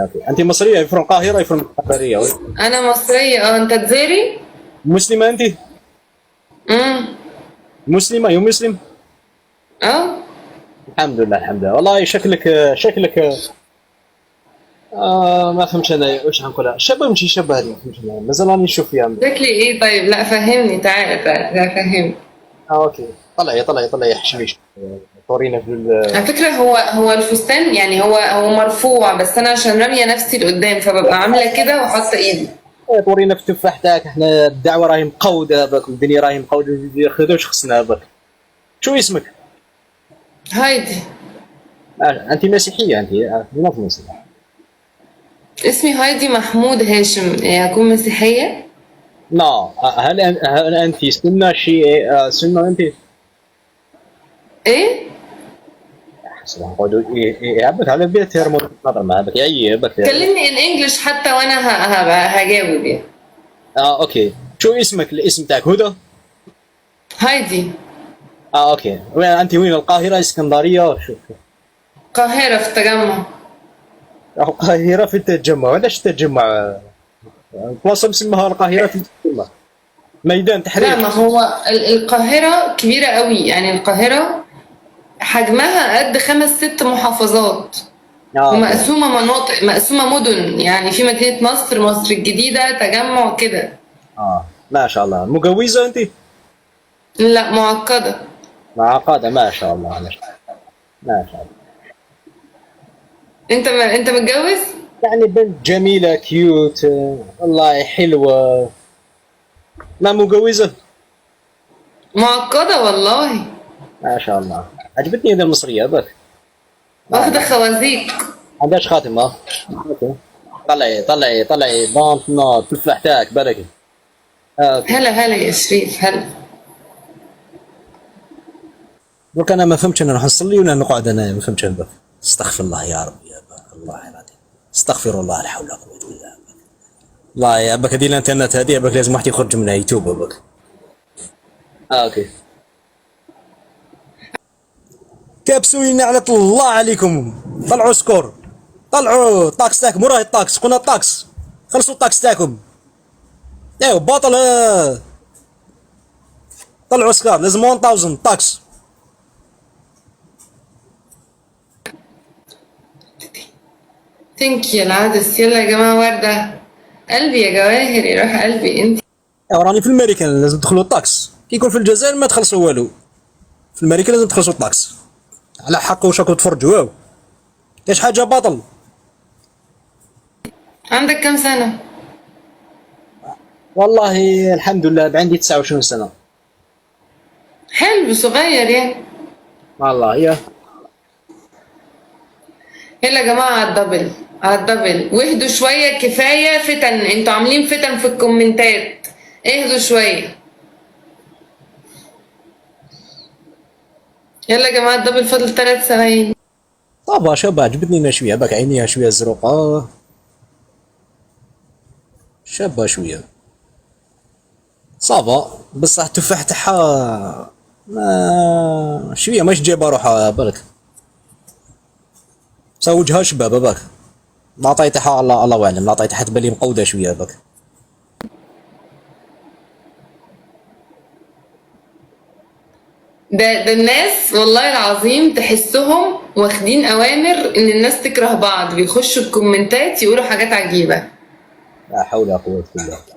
اوكي. انت مصريه from القاهره from القاهريه؟ انا مصريه. انت جزائري؟ مسلمه انت؟ امم مسلمه يو مسلم؟ اه. الحمد لله الحمد لله. والله شكلك ما فهمتش انا واش غنقولها. شابه ماشي شابه هذه، ما فهمتش انا، مازال راني نشوف فيها. شكلي ايه طيب؟ لا فهمني، تعالى تعالى، لا فهمني. اوكي. طلعي حشميش. طورينا في على فكره هو الفستان يعني هو مرفوع، بس انا عشان راميه نفسي لقدام فببقى عامله كده وحاطه ايدي. طورينا في التفاح تاعك. احنا الدعوه راهي مقوده باك، الدنيا راهي مقوده، خذوش خصنا باك. شو اسمك؟ هايدي. انت مسيحيه انت؟ من مسيحيه؟ اسمي هايدي محمود هاشم. هكون مسيحيه؟ لا. هل انت سنه شيعي؟ سنه انت؟ ايه؟ حسب نقولوا ايه عبك على بيت هرمون نظر مع بك اي بك. كلمني ان انجلش حتى وانا هجاوب يعني. اوكي. شو اسمك؟ الاسم تاعك هدى؟ هايدي. اوكي. وين انت؟ وين؟ القاهره؟ اسكندريه؟ شو؟ القاهره في التجمع. القاهره في التجمع؟ علاش التجمع؟ بلاصه مسماها القاهره في التجمع، ميدان لا، تحرير. ما هو القاهره كبيره قوي، يعني القاهره حجمها قد 5 6 محافظات، اوكي. ومقسومة مناطق، مقسومة مدن، يعني في مدينة نصر، مصر الجديدة، تجمع كده. ما شاء الله. مجوزه انت؟ لا، معقدة. معقده. ما شاء الله ما شاء الله ما شاء الله. انت متجوز؟ يعني بنت جميله كيوت، والله حلوه. ما مجوزه؟ معقدة والله. ما شاء الله. عجبتني هذه المصريه بك. واخدة ما خوازيق. عندهاش خاتم. اوكي. طلعي دونت نو تفاح تاعك بركي. اوكي. هلا هلا يا شريف، هلا. دوك انا ما فهمتش، انا نروح نصلي ولا نقعد؟ انا ما فهمتش بك. استغفر الله يا رب يا بك، الله العظيم. استغفر الله، لا حول ولا قوه الا بالله. الله يا بك، هذه الانترنت هذه بك لازم واحد يخرج منها يوتيوب بك. اوكي. كابسوين على الله عليكم. طلعوا سكور، طلعوا الطاكس تاعكم. وراه الطاكس، قلنا الطاكس. خلصوا الطاكس تاعكم. ايوا باطل. طلعوا سكار، لازم 1000 طاكس. ثانك يو العدس. يلا يا جماعة، وردة قلبي يا جواهر، يروح قلبي انت. ايوا راني في الامريكان، لازم تدخلوا الطاكس. كي يكون في الجزائر ما تخلصوا والو، في الامريكان لازم تخلصوا الطاكس. على حق واش راكم تفرجوا؟ واو كاش حاجه باطل. عندك كام سنة؟ والله الحمد لله عندي 29 سنه. حلو، صغير يعني. والله يا يلا يا جماعة، على الدبل، على الدبل، واهدوا شوية، كفاية فتن، انتوا عاملين فتن في الكومنتات. اهدوا شوية. يلا يا جماعة، الدبل فاضل 3 ثواني. صافا شابه. عجبتني انا شويه باك، عينيها شويه زرقاء، شابه شويه. صافا بصح التفاح تاعها ما شويه ماش جايبه روحها بالك. بصح وجهها شبابه باك. العطاي تاعها الله اعلم، العطاي تاعها تبان لي مقوده شويه باك. ده الناس والله العظيم تحسهم واخدين اوامر ان الناس تكره بعض، بيخشوا الكومنتات يقولوا حاجات عجيبة. لا حول ولا قوه الا بالله.